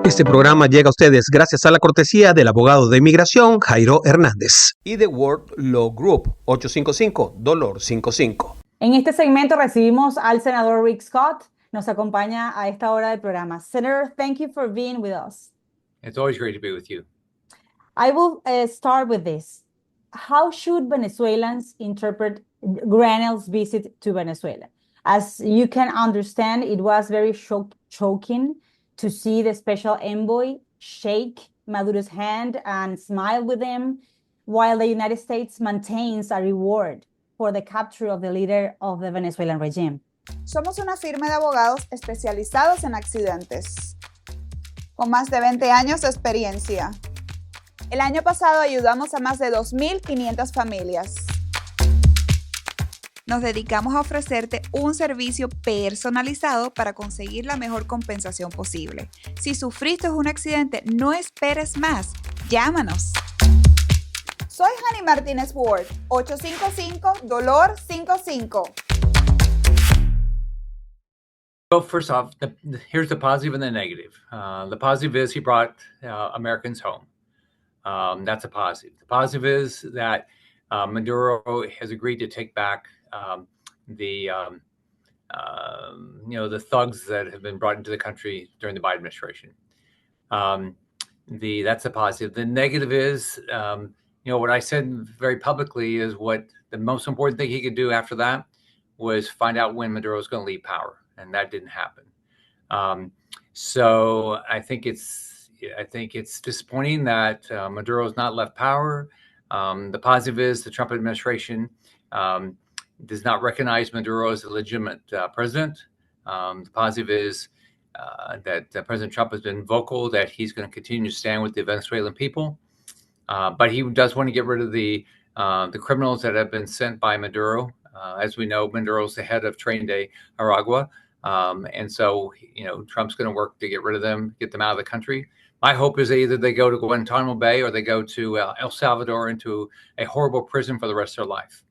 Este programa llega a ustedes gracias a la cortesía del abogado de inmigración Jairo Hernández y de World Law Group 855-DOLOR55. En este segmento recibimos al senador Rick Scott. Nos acompaña a esta hora del programa. Senator, thank you for being with us. It's always great to be with you. I will start with this. How should Venezuelans interpret Granel's visit to Venezuela? As you can understand, it was very shocking to see the special envoy shake Maduro's hand and smile with him, while the United States maintains a reward for the capture of the leader of the Venezuelan regime. Somos una firma de abogados especializados en accidentes, con más de 20 años de experiencia. El año pasado ayudamos a más de 2.500 familias. Nos dedicamos a ofrecerte un servicio personalizado para conseguir la mejor compensación posible. Si sufriste un accidente, no esperes más. Llámanos. Soy Hani Martínez Ward, 855-DOLOR55. Well, first off, here's the positive and the negative. The positive is he brought Americans home. That's a positive. The positive is that Maduro has agreed to take back the thugs that have been brought into the country during the Biden administration. That's a positive. The negative is, what I said very publicly is what the most important thing he could do after that was find out when Maduro is going to leave power, and that didn't happen. So I think it's disappointing that Maduro's not left power. The positive is the Trump administration does not recognize Maduro as a legitimate president. The positive is that President Trump has been vocal that he's going to continue to stand with the Venezuelan people, but he does want to get rid of the criminals that have been sent by Maduro. As we know, Maduro's the head of Tren de Aragua, and so Trump's going to work to get rid of them, get them out of the country. My hope is that either they go to Guantanamo Bay or they go to El Salvador into a horrible prison for the rest of their life.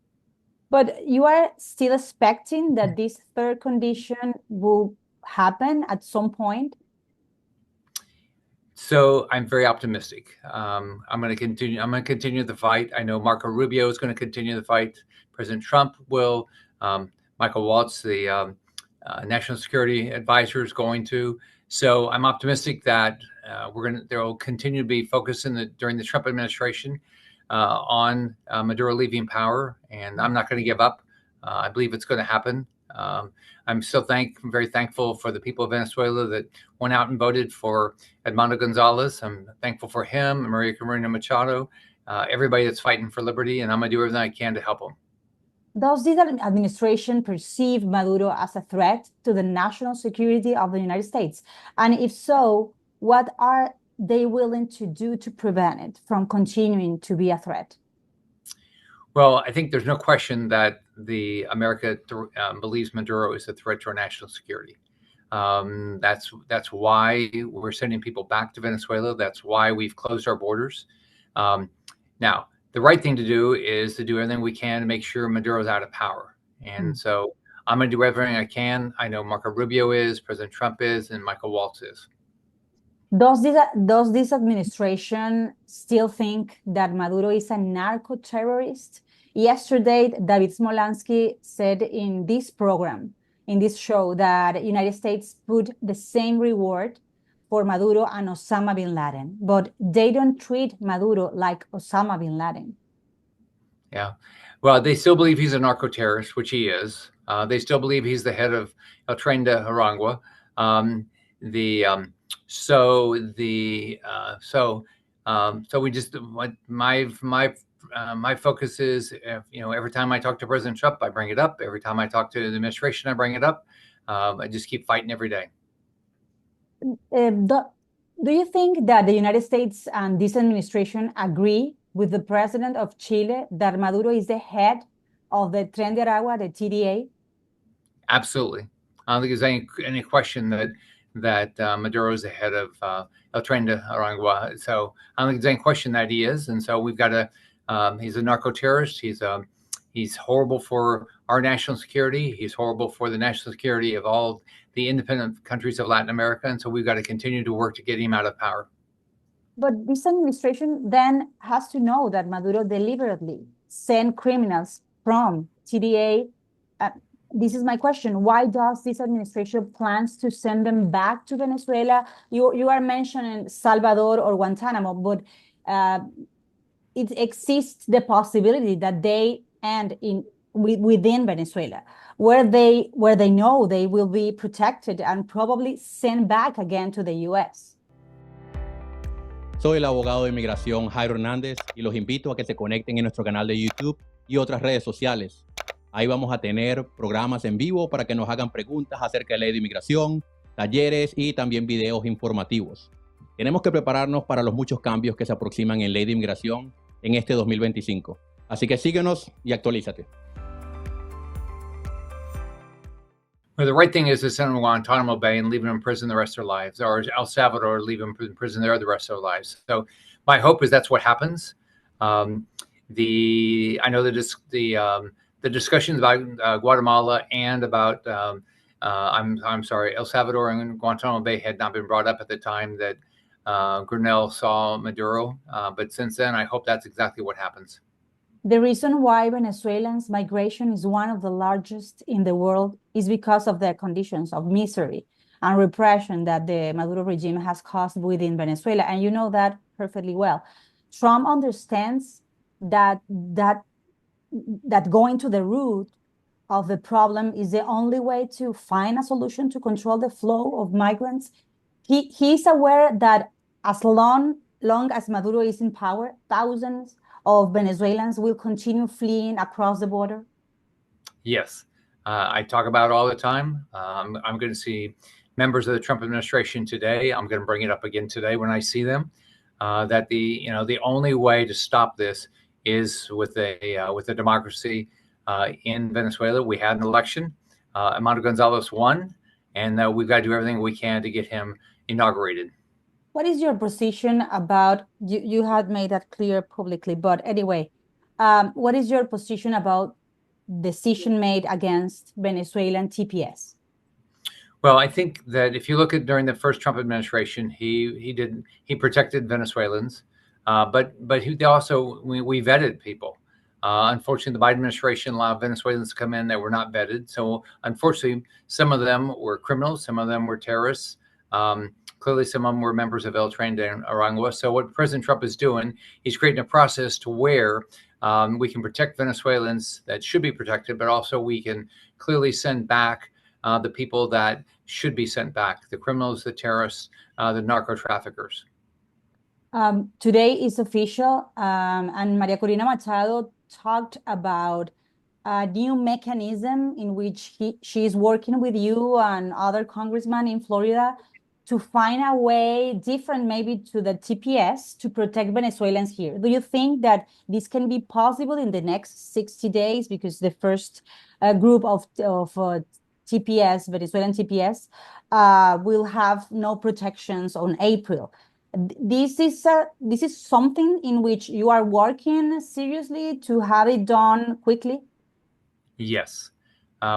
But you are still expecting that this third condition will happen at some point? So I'm very optimistic. I'm going to continue. I'm going to continue the fight. I know Marco Rubio is going to continue the fight. President Trump will. Michael Waltz, the national security advisor, is going to. So I'm optimistic that there will continue to be focus during the Trump administration on Maduro leaving power, and I'm not going to give up. I believe it's going to happen. I'm still very thankful for the people of Venezuela that went out and voted for Edmundo Gonzalez. I'm thankful for him, María Corina Machado, everybody that's fighting for liberty, and I'm going to do everything I can to help them. Does this administration perceive Maduro as a threat to the national security of the United States? And if so, what are they willing to do to prevent it from continuing to be a threat? Well, I think there's no question that America believes Maduro is a threat to our national security. That's why we're sending people back to Venezuela. That's why we've closed our borders. Now, the right thing to do is to do everything we can to make sure Maduro's out of power. And so I'm going to do everything I can. I know Marco Rubio is, President Trump is, and Michael Waltz is. Does this administration still think that Maduro is a narco-terrorist? Yesterday, David Smolansky said in this program, in this show, that the United States put the same reward for Maduro and Osama bin Laden, but they don't treat Maduro like Osama bin Laden. Yeah, well, they still believe he's a narco-terrorist, which he is. They still believe he's the head of El Tren de Aragua. So we just my focus is, every time I talk to President Trump, I bring it up. Every time I talk to the administration, I bring it up. I just keep fighting every day. Do you think that the United States and this administration agree with the president of Chile that Maduro is the head of the Tren de Aragua, the TDA? Absolutely. I don't think there's any question that Maduro is the head of El Tren de Aragua. So I don't think there's any question that he is. And so we've got he's a narco-terrorist. He's He's horrible for our national security. He's horrible for the national security of all the independent countries of Latin America. And so we've got to continue to work to get him out of power. But this administration then has to know that Maduro deliberately sent criminals from TDA. This is my question. Why does this administration plans to send them back to Venezuela? You are mentioning Salvador or Guantanamo, but it exists the possibility that they end within Venezuela, where they know they will be protected and probably sent back again to the U.S. Soy el abogado de inmigración Jairo Hernández y los invito a que se conecten en nuestro canal de YouTube y otras redes sociales. Ahí vamos a tener programas en vivo para que nos hagan preguntas acerca de ley de inmigración, talleres y también videos informativos. Tenemos que prepararnos para los muchos cambios que se aproximan en ley de inmigración en este 2025. Así que síguenos y actualízate. Well, the right thing is to send them to Guantanamo Bay and leave them in prison the rest of their lives, or El Salvador, leave them in prison there the rest of their lives. So my hope is that's what happens. I know the discussions about Guatemala and about I'm sorry, El Salvador and Guantanamo Bay had not been brought up at the time that Grenell saw Maduro. But since then, I hope that's exactly what happens. The reason why Venezuelans' migration is one of the largest in the world is because of the conditions of misery and repression that the Maduro regime has caused within Venezuela. And you know that perfectly well. Trump understands that going to the root of the problem is the only way to find a solution to control the flow of migrants. He's aware that as long as Maduro is in power, thousands of Venezuelans will continue fleeing across the border? Yes, I talk about it all the time. I'm going to see members of the Trump administration today. I'm going to bring it up again today when I see them. That the only way to stop this is with a democracy in Venezuela. We had an election. Amado Gonzalez won, and we've got to do everything we can to get him inaugurated. What is your position about, you had made that clear publicly, but anyway, what is your position about decision made against Venezuelan TPS? Well, I think that if you look at during the first Trump administration, he protected Venezuelans, but we vetted people. Unfortunately, the Biden administration allowed Venezuelans to come in that were not vetted. So unfortunately, some of them were criminals, some of them were terrorists. Clearly, some of them were members of El Tren de Aragua. So what President Trump is doing, he's creating a process to where we can protect Venezuelans that should be protected, but also we can clearly send back the people that should be sent back, the criminals, the terrorists, the narco traffickers. Today is official, and María Corina Machado talked about a new mechanism in which she is working with you and other congressmen in Florida to find a way different maybe to the TPS to protect Venezuelans here. Do you think that this can be possible in the next 60 days? Because the first group of TPS, Venezuelan TPS, will have no protections on April. This is something in which you are working seriously to have it done quickly? Yes.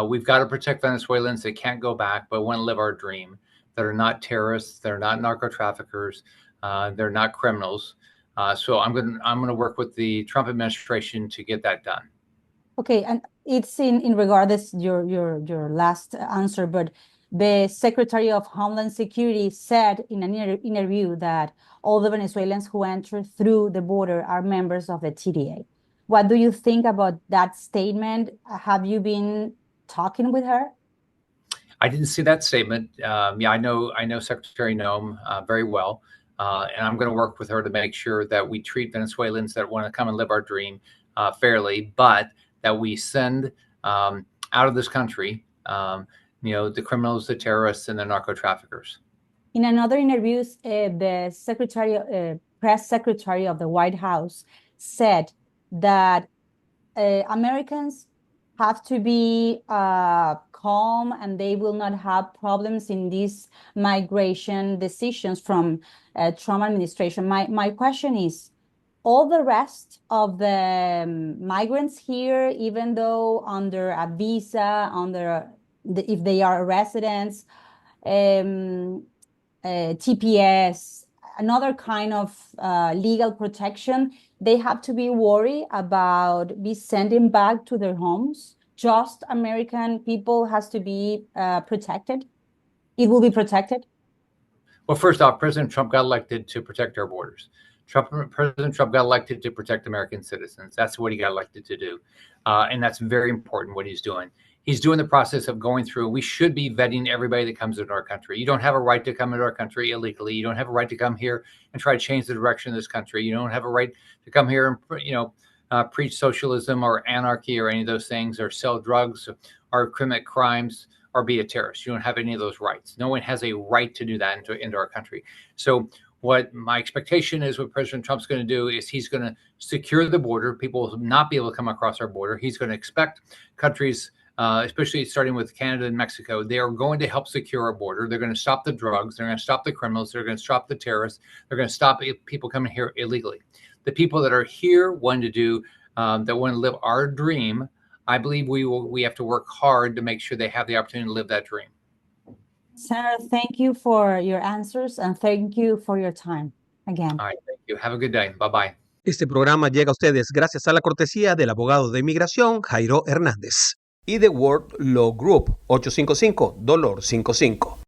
We've got to protect Venezuelans that can't go back, but want to live our dream, that are not terrorists, they're not narco traffickers, they're not criminals. So I'm going to work with the Trump administration to get that done. Okay, and it's in regardless your last answer, but the Secretary of Homeland Security said in an interview that all the Venezuelans who enter through the border are members of the TDA. What do you think about that statement? Have you been talking with her? I didn't see that statement. Yeah, I know Secretary Noem very well, and I'm going to work with her to make sure that we treat Venezuelans that want to come and live our dream fairly, but that we send out of this country, the criminals, the terrorists, and the narco traffickers. In another interview, the press secretary of the White House said that Americans have to be calm and they will not have problems in these migration decisions from Trump administration. My question is, all the rest of the migrants here, even though under a visa, if they are residents, TPS, another kind of legal protection, they have to be worried about be sending back to their homes. Just American people has to be protected. It will be protected. Well, first off, President Trump got elected to protect our borders. President Trump got elected to protect American citizens. That's what he got elected to do. And that's very important what he's doing. He's doing the process of going through. We should be vetting everybody that comes into our country. You don't have a right to come into our country illegally. You don't have a right to come here and try to change the direction of this country. You don't have a right to come here and, preach socialism or anarchy or any of those things, or sell drugs or commit crimes or be a terrorist. You don't have any of those rights. No one has a right to do that into our country. So what my expectation is, what President Trump's going to do is he's going to secure the border. People will not be able to come across our border. He's going to expect countries, especially starting with Canada and Mexico, they are going to help secure our border. They're going to stop the drugs. They're going to stop the criminals. They're going to stop the terrorists. They're going to stop people coming here illegally. The people that are here wanting to do, that want to live our dream, I believe we have to work hard to make sure they have the opportunity to live that dream. Senator, thank you for your answers and thank you for your time again. All right, thank you. Have a good day. Bye-bye. Este programa llega a ustedes gracias a la cortesía del abogado de inmigración Jairo Hernández y de World Law Group 855-DOLOR55.